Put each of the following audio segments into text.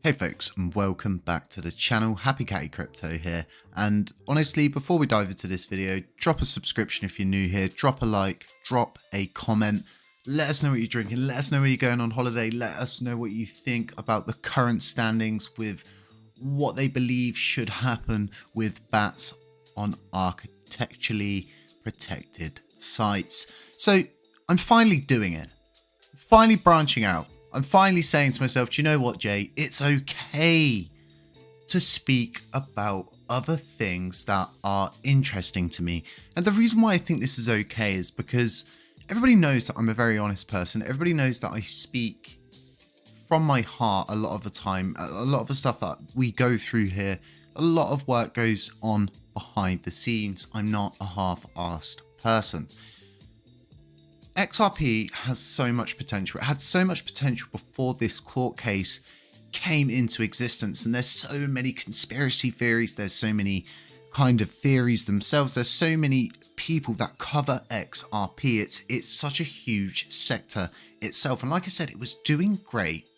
Hey folks, and welcome back to the channel. HappyCattyCrypto here, and honestly, before we dive into this video, drop a subscription if you're new here, drop a like, drop a comment, let us know what you're drinking, let us know where you're going on holiday, let us know what you think about the current standings with what they believe should happen with bats on architecturally protected sites. So I'm finally doing it, finally branching out. I'm finally saying to myself, do you know what, Jay? It's okay to speak about other things that are interesting to me. And the reason why I think this is okay is because everybody knows that I'm a very honest person. Everybody knows that I speak from my heart a lot of the time. A lot of the stuff that we go through here, a lot of work goes on behind the scenes. I'm not a half-assed person. XRP has so much potential. It had so much potential before this court case came into existence, and there's so many conspiracy theories, there's so many kind of theories themselves, there's so many people that cover XRP. It's such a huge sector itself, and like I said, it was doing great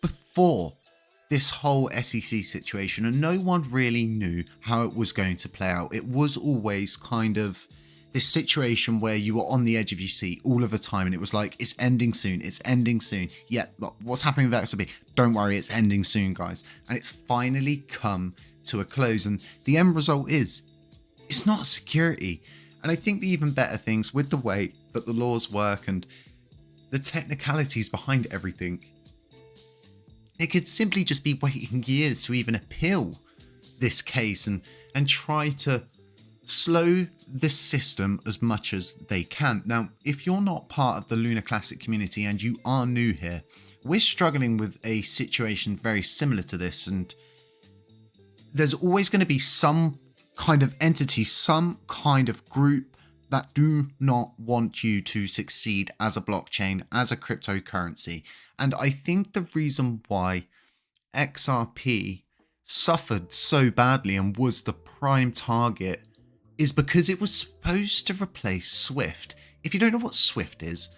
before this whole SEC situation, and no one really knew how it was going to play out. It was always kind of this situation where you were on the edge of your seat all of the time, and it was like, it's ending soon, it's ending soon. Yeah, what's happening with XRP? Don't worry, it's ending soon, guys. And it's finally come to a close, and the end result is, it's not security. And I think the even better things with the way that the laws work and the technicalities behind everything, it could simply just be waiting years to even appeal this case and try to slow this system as much as they can. Now, if you're not part of the Luna Classic community and you are new here, we're struggling with a situation very similar to this, and there's always going to be some kind of entity, some kind of group that do not want you to succeed as a blockchain, as a cryptocurrency. And I think the reason why XRP suffered so badly and was the prime target is because it was supposed to replace Swift. If you don't know what Swift is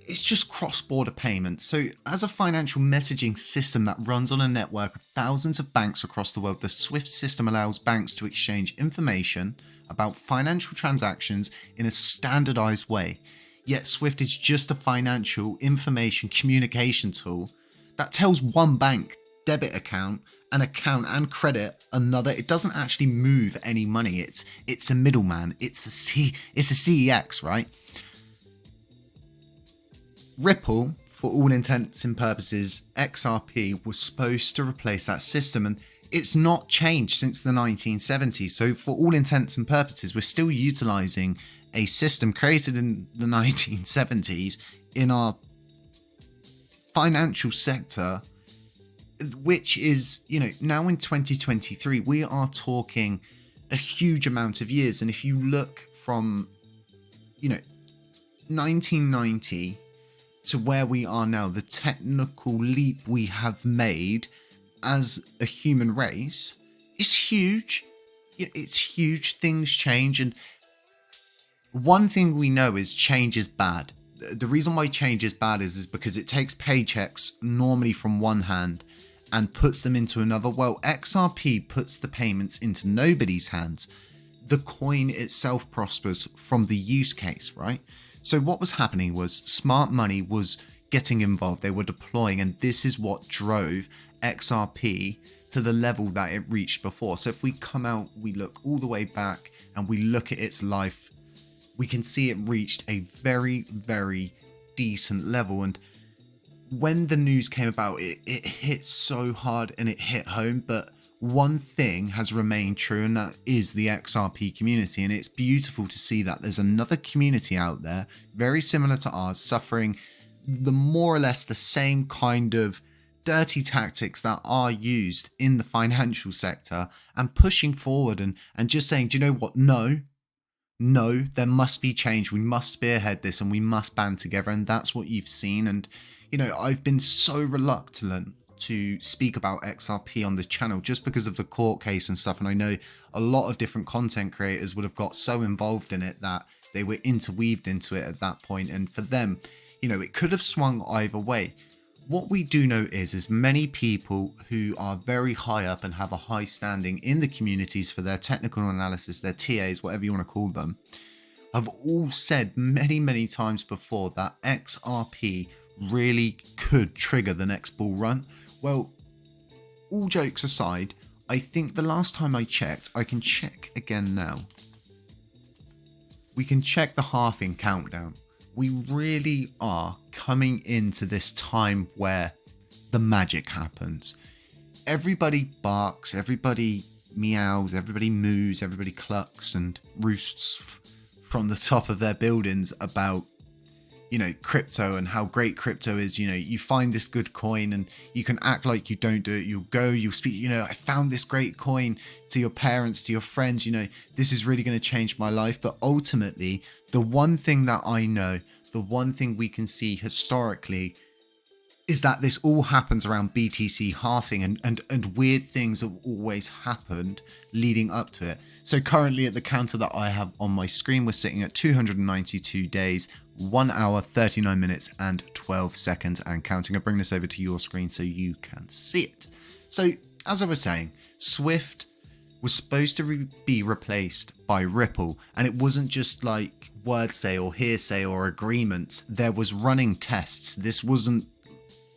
just cross-border payments. So as a financial messaging system that runs on a network of thousands of banks across the world, the Swift system allows banks to exchange information about financial transactions in a standardized way. Yet Swift is just a financial information communication tool that tells one bank debit account and credit another. It doesn't actually move any money. It's a middleman. It's a CEX, right? Ripple, for all intents and purposes, XRP was supposed to replace that system, and it's not changed since the 1970s. So for all intents and purposes, we're still utilizing a system created in the 1970s in our financial sector, which is, now in 2023, we are talking a huge amount of years. And if you look from, 1990 to where we are now, the technical leap we have made as a human race is huge. It's huge. Things change. And one thing we know is change is bad. The reason why change is bad is because it takes paychecks normally from one hand and puts them into another. Well, XRP puts the payments into nobody's hands. The coin itself prospers from the use case, right? So what was happening was smart money was getting involved. They were deploying, and this is what drove XRP to the level that it reached before. So if we come out, we look all the way back and we look at its life, we can see it reached a very, very decent level. And when the news came about, it hit so hard and it hit home. But one thing has remained true, and that is the XRP community. And it's beautiful to see that there's another community out there very similar to ours, suffering the more or less the same kind of dirty tactics that are used in the financial sector, and pushing forward and just saying, do you know what? No, there must be change. We must spearhead this and we must band together. And that's what you've seen. And, I've been so reluctant to speak about XRP on the channel just because of the court case and stuff. And I know a lot of different content creators would have got so involved in it that they were interweaved into it at that point. And for them, it could have swung either way. What we do know is many people who are very high up and have a high standing in the communities for their technical analysis, their TAs, whatever you want to call them, have all said many times before that XRP really could trigger the next bull run. Well, all jokes aside, I think the last time I checked, I can check again now. We can check the halving countdown. We really are coming into this time where the magic happens. Everybody barks, everybody meows, everybody moos, everybody clucks and roosts from the top of their buildings about, you know, crypto and how great crypto is. You know, you find this good coin and you can act like you don't do it. You'll go, you'll speak, you know, I found this great coin to your parents, to your friends, you know, this is really going to change my life. But ultimately, the one thing that I know, the one thing we can see historically is that this all happens around BTC halving and weird things have always happened leading up to it. So currently at the counter that I have on my screen, we're sitting at 292 days, 1 hour, 39 minutes and 12 seconds and counting. I'll bring this over to your screen so you can see it. So as I was saying, Swift was supposed to be replaced by Ripple, and it wasn't just like word or hearsay or agreements. There was running tests. This wasn't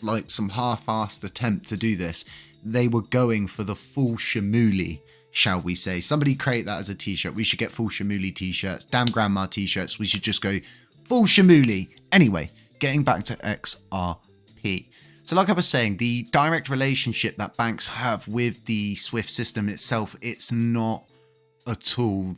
like some half-assed attempt to do this. They were going for the full Shamuli, shall we say. Somebody create that as a t-shirt. We should get full Shamuli t-shirts, damn grandma t-shirts. We should just go full Shamuli. Anyway, getting back to XRP. So like I was saying, the direct relationship that banks have with the Swift system itself, it's not at all,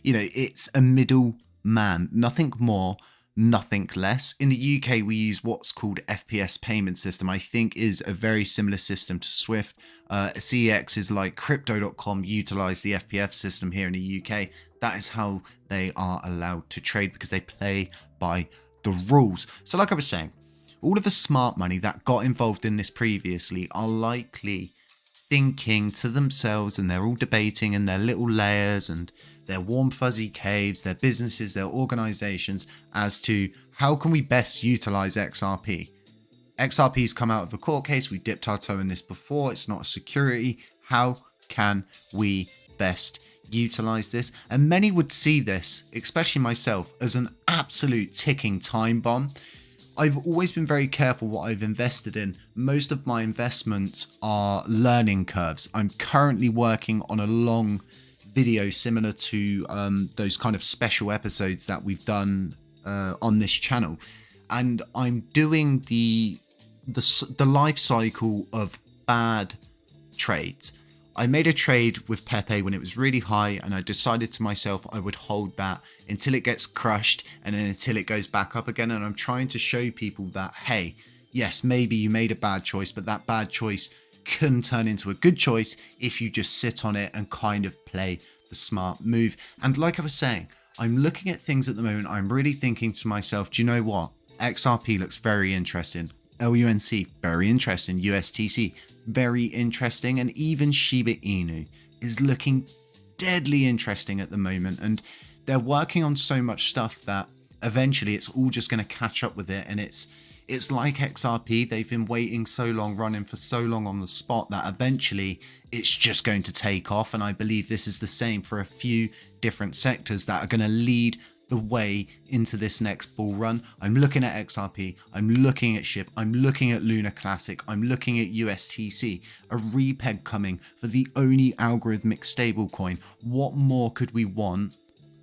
you know, it's a middleman, nothing more, nothing less. In the UK, we use what's called FPS payment system. I think is a very similar system to Swift. CEX is like Crypto.com utilize the FPF system here in the UK. That is how they are allowed to trade because they play by the rules. So like I was saying, all of the smart money that got involved in this previously are likely thinking to themselves, and they're all debating in their little layers and their warm fuzzy caves, their businesses, their organizations, as to how can we best utilize XRP. XRP's come out of the court case. We dipped our toe in this before. It's not a security. How can we best utilize this? And many would see this, especially myself, as an absolute ticking time bomb. I've always been very careful what I've invested in. Most of my investments are learning curves. I'm currently working on a long video similar to those kind of special episodes that we've done on this channel. And I'm doing the life cycle of bad trades. I made a trade with Pepe when it was really high, and I decided to myself I would hold that until it gets crushed and then until it goes back up again. And I'm trying to show people that, hey, yes, maybe you made a bad choice, but that bad choice can turn into a good choice if you just sit on it and kind of play the smart move. And like I was saying, I'm looking at things at the moment. I'm really thinking to myself, do you know what? XRP looks very interesting. LUNC, very interesting. USTC, very interesting. And even Shiba Inu is looking deadly interesting at the moment. And they're working on so much stuff that eventually it's all just going to catch up with it. And it's like XRP. They've been waiting so long, running for so long on the spot, that eventually it's just going to take off. And I believe this is the same for a few different sectors that are going to lead the way into this next bull run. I'm looking at XRP, I'm looking at SHIB, I'm looking at Lunar Classic, I'm looking at USTC, a repeg coming for the only algorithmic stablecoin. What more could we want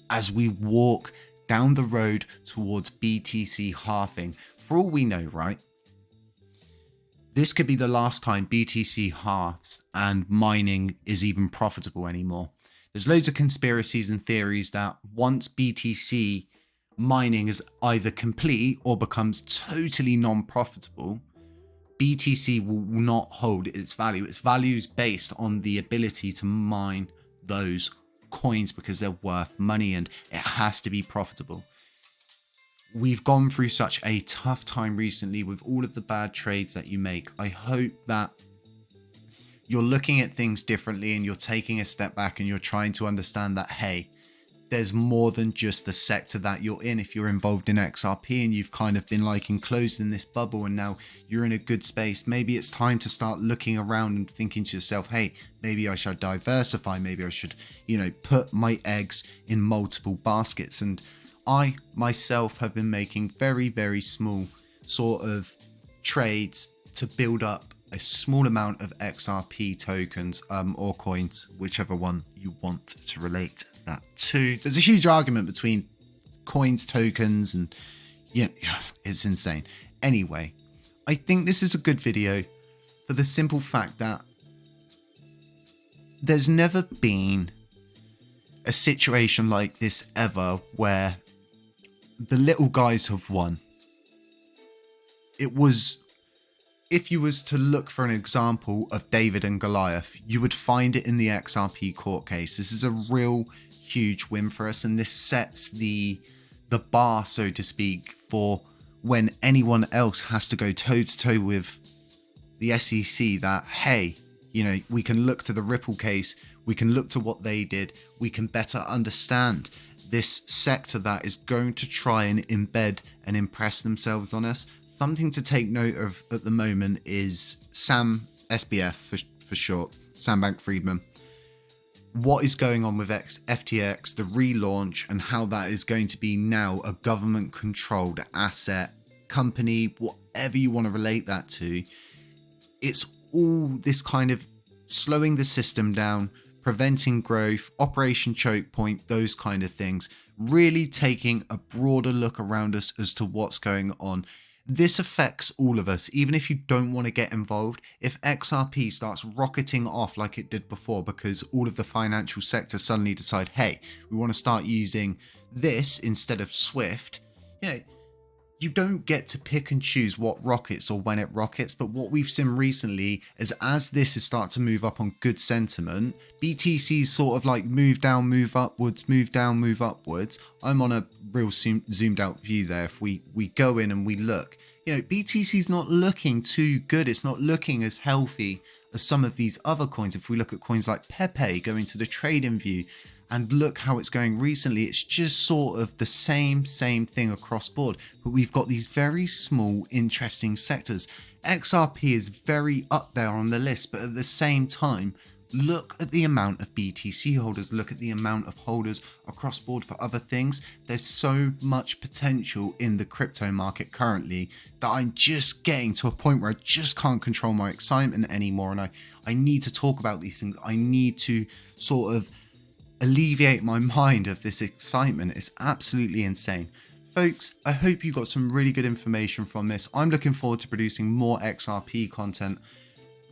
as we walk down the road towards BTC halving? For all we know, right? This could be the last time BTC halves and mining is even profitable anymore. There's loads of conspiracies and theories that once BTC mining is either complete or becomes totally non-profitable, BTC will not hold its value. Its value is based on the ability to mine those coins because they're worth money and it has to be profitable. We've gone through such a tough time recently with all of the bad trades that you make. I hope that you're looking at things differently and you're taking a step back and you're trying to understand that, hey, there's more than just the sector that you're in. If you're involved in XRP and you've kind of been like enclosed in this bubble and now you're in a good space, maybe it's time to start looking around and thinking to yourself, hey, maybe I should diversify. Maybe I should, put my eggs in multiple baskets. And I myself have been making very, very small sort of trades to build up a small amount of XRP tokens or coins, whichever one you want to relate that to. There's a huge argument between coins, tokens, and it's insane. Anyway, I think this is a good video for the simple fact that there's never been a situation like this ever where the little guys have won. It was, if you was to look for an example of David and Goliath, you would find it in the XRP court case. This is a real huge win for us, and this sets the bar, so to speak, for when anyone else has to go toe to toe with the SEC that, hey, we can look to the Ripple case, we can look to what they did, we can better understand this sector that is going to try and embed and impress themselves on us. Something to take note of at the moment is Sam, SBF for short, Sam Bankman-Friedman. What is going on with FTX, the relaunch, and how that is going to be now a government-controlled asset, company, whatever you want to relate that to. It's all this kind of slowing the system down, preventing growth, Operation Choke Point, those kind of things. Really taking a broader look around us as to what's going on. This affects all of us, even if you don't want to get involved. If XRP starts rocketing off like it did before because all of the financial sector suddenly decide, hey, we want to start using this instead of Swift, you don't get to pick and choose what rockets or when it rockets. But what we've seen recently is as this is starting to move up on good sentiment, BTC's sort of like move down, move upwards, move down, move upwards. I'm on a real zoomed out view there. If we go in and we look, BTC's not looking too good. It's not looking as healthy as some of these other coins. If we look at coins like Pepe, go into the trading view and look how it's going recently, it's just sort of the same thing across board. But we've got these very small, interesting sectors. XRP is very up there on the list, but at the same time, look at the amount of BTC holders, look at the amount of holders across board for other things. There's so much potential in the crypto market currently that I'm just getting to a point where I just can't control my excitement anymore. And I need to talk about these things. I need to sort of alleviate my mind of this excitement. It's absolutely insane. Folks, I hope you got some really good information from this. I'm looking forward to producing more XRP content.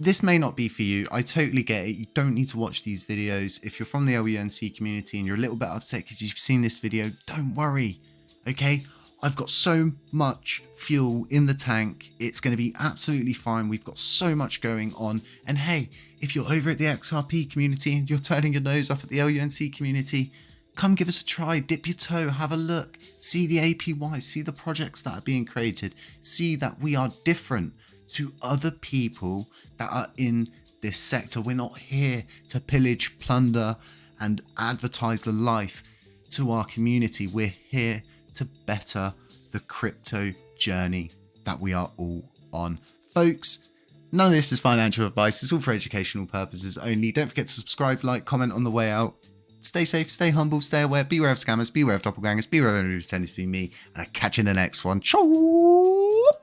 This may not be for you. I totally get it. You don't need to watch these videos. If you're from the LUNC community and you're a little bit upset because you've seen this video, don't worry. Okay? I've got so much fuel in the tank. It's going to be absolutely fine. We've got so much going on. And hey, if you're over at the XRP community and you're turning your nose up at the LUNC community, come give us a try, dip your toe, have a look, see the APY, see the projects that are being created, see that we are different to other people that are in this sector. We're not here to pillage, plunder, and advertise the life to our community. We're here to better the crypto journey that we are all on. Folks, none of this is financial advice. It's all for educational purposes only. Don't forget to subscribe, like, comment on the way out. Stay safe, stay humble, stay aware, beware of scammers, beware of doppelgangers, beware of anyone who pretends to be me, and I'll catch you in the next one. Ciao!